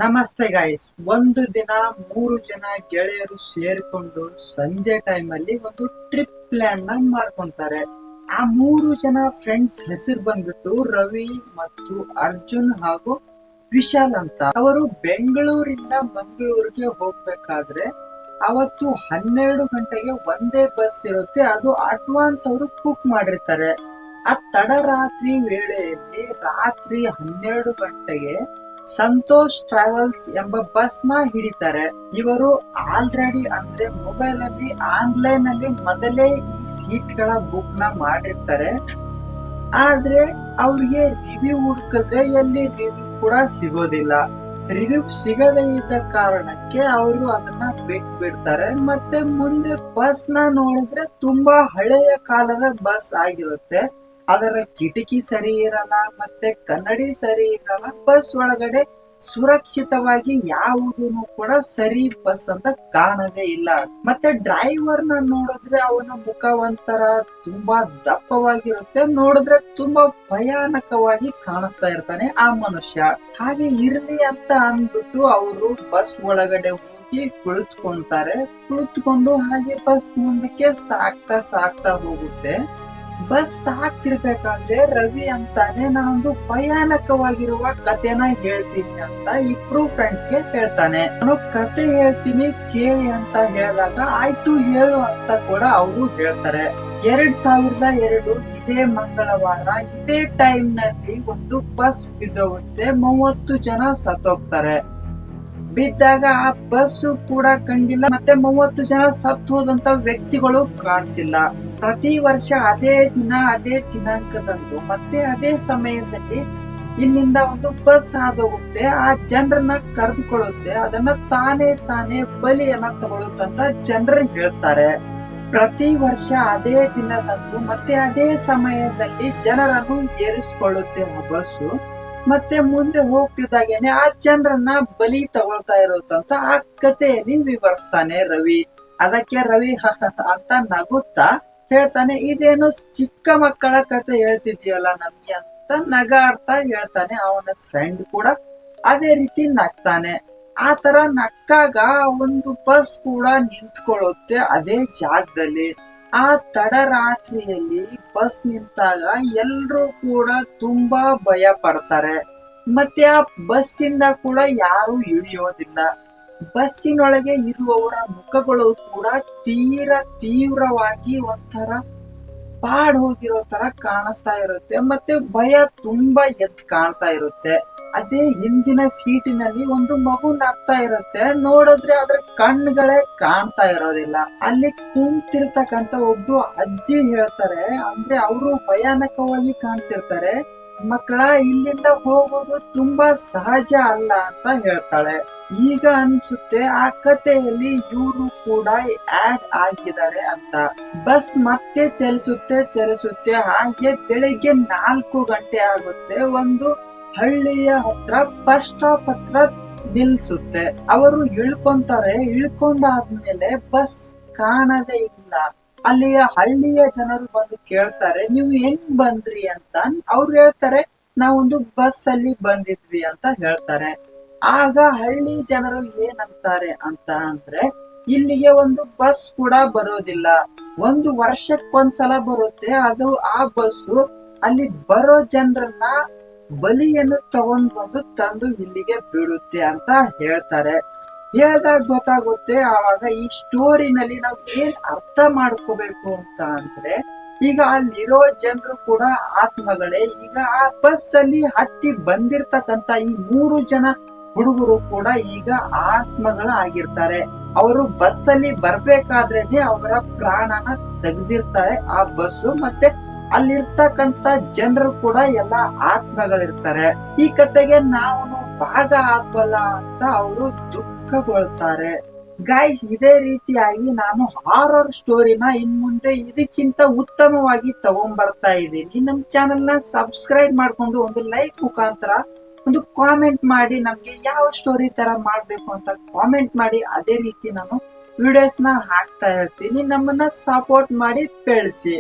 ನಮಸ್ತೆ ಗೈಸ್. ಒಂದು ದಿನ 3 ಜನ ಗೆಳೆಯರು ಸೇರಿಕೊಂಡು ಸಂಜೆ ಟೈಮ್ ಅಲ್ಲಿ ಒಂದು ಟ್ರಿಪ್ ಪ್ಲಾನ್ ನ ಮಾಡ್ಕೊಂತಾರೆ. ಆ 3 ಜನ ಫ್ರೆಂಡ್ಸ್ ಹೆಸರು ಬಂದ್ಬಿಟ್ಟು ರವಿ ಮತ್ತು ಅರ್ಜುನ್ ಹಾಗೂ ವಿಶಾಲ್ ಅಂತ. ಅವರು ಬೆಂಗಳೂರಿಂದ ಮಂಗಳೂರಿಗೆ ಹೋಗ್ಬೇಕಾದ್ರೆ ಅವತ್ತು 12 ಗಂಟೆಗೆ ಒಂದೇ ಬಸ್ ಇರುತ್ತೆ. ಅದು ಅಡ್ವಾನ್ಸ್ ಅವರು ಬುಕ್ ಮಾಡಿರ್ತಾರೆ. ಆ ತಡರಾತ್ರಿ ವೇಳೆಯಲ್ಲಿ ರಾತ್ರಿ 12 ಗಂಟೆಗೆ ಸಂತೋಷ್ ಟ್ರಾವೆಲ್ಸ್ ಎಂಬ ಬಸ್ ನ ಹಿಡಿತಾರೆ. ಇವರು ಆಲ್ರೆಡಿ ಅಂದ್ರೆ ಮೊಬೈಲ್ ಅಲ್ಲಿ ಆನ್ಲೈನ್ ಅಲ್ಲಿ ಮೊದಲೇ ಈ ಸೀಟ್ ಗಳ ಬುಕ್ ನ ಮಾಡಿರ್ತಾರೆ. ಆದ್ರೆ ಅವ್ರಿಗೆ ರಿವ್ಯೂ ಹುಡುಕಿದ್ರೆ ಎಲ್ಲಿ ರಿವ್ಯೂ ಕೂಡ ಸಿಗೋದಿಲ್ಲ. ರಿವ್ಯೂ ಸಿಗದೇ ಇದ್ದ ಕಾರಣಕ್ಕೆ ಅವರು ಅದನ್ನ ಬಿಡ್ತಾರೆ. ಮತ್ತೆ ಮುಂದೆ ಬಸ್ ನ ನೋಡಿದ್ರೆ ತುಂಬಾ ಹಳೆಯ ಕಾಲದ ಬಸ್ ಆಗಿರುತ್ತೆ. ಅದರ ಕಿಟಕಿ ಸರಿ ಇರಲ್ಲ, ಮತ್ತೆ ಕನ್ನಡಿ ಸರಿ ಇರಲ್ಲ. ಬಸ್ ಒಳಗಡೆ ಸುರಕ್ಷಿತವಾಗಿ ಯಾವುದನ್ನು ಕೂಡ ಸರಿ ಬಸ್ ಅಂತ ಕಾಣದೇ ಇಲ್ಲ. ಮತ್ತೆ ಡ್ರೈವರ್ ನ ನೋಡಿದ್ರೆ ಅವನ ಮುಖ ಒಂಥರ ತುಂಬಾ ದಪ್ಪವಾಗಿರುತ್ತೆ. ನೋಡಿದ್ರೆ ತುಂಬಾ ಭಯಾನಕವಾಗಿ ಕಾಣಿಸ್ತಾ ಇರ್ತಾನೆ ಆ ಮನುಷ್ಯ. ಹಾಗೆ ಇರ್ಲಿ ಅಂತ ಅಂದ್ಬಿಟ್ಟು ಅವರು ಬಸ್ ಒಳಗಡೆ ಹೋಗಿ ಕುಳಿತುಕೊಂಡು ಹಾಗೆ ಬಸ್ ಮುಂದಕ್ಕೆ ಸಾಕ್ತಾ ಹೋಗುತ್ತೆ. ಬಸ್ ಸಾಕ್ತಿರ್ಬೇಕಾದ್ರೆ ರವಿ ಅಂತಾನೆ ನಾನೊಂದು ಭಯಾನಕವಾಗಿರುವ ಕಥೆನ ಹೇಳ್ತೀನಿ ಅಂತ ಇಬ್ರು ಫ್ರೆಂಡ್ಸ್ ಗೆ ಹೇಳ್ತಾನೆ. ನಾನು ಕತೆ ಹೇಳ್ತೀನಿ ಕೇಳಿ ಅಂತ ಹೇಳಿದಾಗ ಆಯ್ತು ಹೇಳು ಅಂತ ಕೂಡ ಅವರು ಹೇಳ್ತಾರೆ. 2002 ಇದೇ ಮಂಗಳವಾರ ಇದೇ ಟೈಮ್ ನಲ್ಲಿ ಒಂದು ಬಸ್ ಬಿದ್ದೋಗುತ್ತೆ. 30 ಜನ ಸತ್ತೋಗ್ತಾರೆ. ಬಿದ್ದಾಗ ಆ ಬಸ್ ಕೂಡ ಕಂಡಿಲ್ಲ, ಮತ್ತೆ 30 ಜನ ಸತ್ತು ಹೋದಂತ ವ್ಯಕ್ತಿಗಳು ಕಾಣಿಸಿಲ್ಲ. ಪ್ರತಿ ವರ್ಷ ಅದೇ ದಿನ ಅದೇ ದಿನಾಂಕದಂದು ಮತ್ತೆ ಅದೇ ಸಮಯದಲ್ಲಿ ಇಲ್ಲಿಂದ ಒಂದು ಬಸ್ ಹಾದೋಗುತ್ತೆ. ಆ ಜನರನ್ನ ಕರೆದುಕೊಳ್ಳುತ್ತೆ. ಅದನ್ನ ತಾನೇ ಬಲಿಯನ್ನ ತಗೊಳುತ್ತಂತ ಜನರು ಹೇಳ್ತಾರೆ. ಪ್ರತಿ ವರ್ಷ ಅದೇ ದಿನದಂದು ಮತ್ತೆ ಅದೇ ಸಮಯದಲ್ಲಿ ಜನರನ್ನು ಏರಿಸಿಕೊಳ್ಳುತ್ತೆ ಆ ಬಸ್ಸು. ಮತ್ತೆ ಮುಂದೆ ಹೋಗ್ತಿದ್ದಾಗೇನೆ ಆ ಜನರನ್ನ ಬಲಿ ತಗೊಳ್ತಾ ಇರುತ್ತಂತ ಆ ಕಥೆಯಲ್ಲಿ ವಿವರಿಸ್ತಾನೆ ರವಿ. ಅದಕ್ಕೆ ರವಿ ಅಂತ ನಗುತ್ತಾ ಹೇಳ್ತಾನೆ, ಇದೇನು ಚಿಕ್ಕ ಮಕ್ಕಳ ಕತೆ ಹೇಳ್ತಿದ್ಯಲ್ಲ ನಮ್ಗೆ ಅಂತ ನಗಾಡ್ತಾ ಹೇಳ್ತಾನೆ. ಅವನ ಫ್ರೆಂಡ್ ಕೂಡ ಅದೇ ರೀತಿ ನಗ್ತಾನೆ. ಆ ತರ ನಕ್ಕಾಗ ಒಂದು ಬಸ್ ಕೂಡ ನಿಂತ್ಕೊಳ್ಳುತ್ತೆ ಅದೇ ಜಾಗದಲ್ಲಿ. ಆ ತಡರಾತ್ರಿಯಲ್ಲಿ ಬಸ್ ನಿಂತಾಗ ಎಲ್ರೂ ಕೂಡ ತುಂಬಾ ಭಯ ಪಡ್ತಾರೆ. ಮತ್ತೆ ಆ ಬಸ್ಸಿಂದ ಕೂಡ ಯಾರು ಇಳಿಯೋದಿಲ್ಲ. ಬಸ್ಸಿನೊಳಗೆ ಇರುವವರ ಮುಖಗಳು ಕೂಡ ತೀವ್ರವಾಗಿ ಒಂಥರ ಬಾಡ್ ಹೋಗಿರೋ ತರ ಕಾಣಿಸ್ತಾ ಇರುತ್ತೆ. ಮತ್ತೆ ಭಯ ತುಂಬಾ ಎದ್ದು ಕಾಣ್ತಾ ಇರುತ್ತೆ. ಅದೇ ಹಿಂದಿನ ಸೀಟಿನಲ್ಲಿ ಒಂದು ಮಗು ನಗ್ತಾ ಇರುತ್ತೆ. ನೋಡಿದ್ರೆ ಅದ್ರ ಕಣ್ಣುಗಳೇ ಕಾಣ್ತಾ ಇರೋದಿಲ್ಲ. ಅಲ್ಲಿ ಕುಂತಿರ್ತಕ್ಕಂತ ಒಬ್ರು ಅಜ್ಜಿ ಹೇಳ್ತಾರೆ, ಅಂದ್ರೆ ಅವರು ಭಯಾನಕವಾಗಿ ಕಾಣ್ತಿರ್ತಾರೆ. ಮಕ್ಕಳ, ಇಲ್ಲಿಂದ ಹೋಗೋದು ತುಂಬಾ ಸಹಜ ಅಲ್ಲ ಅಂತ ಹೇಳ್ತಾಳೆ. ಈಗ ಅನ್ಸುತ್ತೆ ಆ ಕಥೆಯಲ್ಲಿ ಇವರು ಕೂಡ ಆಡ್ ಆಗಿದ್ದಾರೆ ಅಂತ. ಬಸ್ ಮತ್ತೆ ಚಲಿಸುತ್ತೆ. ಹಾಗೆ ಬೆಳಿಗ್ಗೆ 4 ಗಂಟೆ ಆಗುತ್ತೆ. ಒಂದು ಹಳ್ಳಿಯ ಹತ್ರ ಬಸ್ ಸ್ಟಾಪ್ ಹತ್ರ ನಿಲ್ಸುತ್ತೆ. ಅವರು ಇಳ್ಕೊಂಡಾದ್ಮೇಲೆ ಬಸ್ ಕಾಣದೇ ಇಲ್ಲ. ಅಲ್ಲಿಯ ಹಳ್ಳಿಯ ಜನರು ಬಂದು ಕೇಳ್ತಾರೆ, ನೀವು ಹೆಂಗ್ ಬಂದ್ರಿ ಅಂತ. ಅವ್ರು ಹೇಳ್ತಾರೆ, ನಾವೊಂದು ಬಸ್ ಅಲ್ಲಿ ಬಂದಿದ್ವಿ ಅಂತ ಹೇಳ್ತಾರೆ. ಆಗ ಹಳ್ಳಿ ಜನರು ಏನಂತಾರೆ ಅಂತ ಅಂದ್ರೆ, ಇಲ್ಲಿಗೆ ಒಂದು ಬಸ್ ಕೂಡ ಬರೋದಿಲ್ಲ. 1 ವರ್ಷಕ್ಕೊಂದ್ಸಲ ಬರುತ್ತೆ. ಅದು ಆ ಬಸ್ಸು ಅಲ್ಲಿ ಬರೋ ಜನರನ್ನ ಬಲಿಯನ್ನು ತಗೊಂಡ್ ಬಂದು ತಂದು ಇಲ್ಲಿಗೆ ಬಿಡುತ್ತೆ ಅಂತ ಹೇಳ್ತಾರೆ. ಹೇಳ್ದಾಗ ಗೊತ್ತಾಗುತ್ತೆ. ಆವಾಗ ಈ ಸ್ಟೋರಿನಲ್ಲಿ ನಾವು ಏನ್ ಅರ್ಥ ಮಾಡ್ಕೋಬೇಕು ಅಂತ ಅಂದ್ರೆ, ಈಗ ಅಲ್ಲಿರೋ ಜನರು ಕೂಡ ಆತ್ಮಗಳೇ. ಈಗ ಆ ಬಸ್ ಅಲ್ಲಿ ಹತ್ತಿ ಬಂದಿರ್ತಕ್ಕಂತ ಈ 3 ಜನ ಹುಡುಗರು ಕೂಡ ಈಗ ಆತ್ಮಗಳಾಗಿರ್ತಾರೆ. ಅವರು ಬಸ್ ಅಲ್ಲಿ ಬರ್ಬೇಕಾದ್ರೇನೆ ಅವರ ಪ್ರಾಣನ ತೆಗೆದಿರ್ತಾರೆ ಆ ಬಸ್ಸು. ಮತ್ತೆ ಅಲ್ಲಿರ್ತಕ್ಕಂತ ಜನರು ಕೂಡ ಎಲ್ಲ ಆತ್ಮಗಳಿರ್ತಾರೆ. ಈ ಕತೆಗೆ ನಾವು ಭಾಗ ಆದ್ವಲ್ಲ ಅಂತ ಅವರು ದುಃಖಗೊಳ್ತಾರೆ. ಗೈಸ್, ಇದೇ ರೀತಿಯಾಗಿ ನಾನು ಹಾರರ್ ಸ್ಟೋರಿನ ಇನ್ ಮುಂದೆ ಇದಕ್ಕಿಂತ ಉತ್ತಮವಾಗಿ ತಗೊಂಡ್ಬರ್ತಾ ಇದ್ದೀನಿ. ನಮ್ ಚಾನೆಲ್ ನ ಸಬ್ಸ್ಕ್ರೈಬ್ ಮಾಡ್ಕೊಂಡು ಒಂದು ಲೈಕ್ ಮುಖಾಂತರ ಒಂದು ಕಾಮೆಂಟ್ ಮಾಡಿ ನಮ್ಗೆ ಯಾವ ಸ್ಟೋರಿ ತರ ಮಾಡ್ಬೇಕು ಅಂತ ಕಾಮೆಂಟ್ ಮಾಡಿ. ಅದೇ ರೀತಿ ನಾನು ವಿಡಿಯೋಸ್ ನ ಹಾಕ್ತಾ ಇರ್ತೀನಿ. ನಮ್ಮನ್ನ ಸಪೋರ್ಟ್ ಮಾಡಿ ಬೆಳೆಸಿ.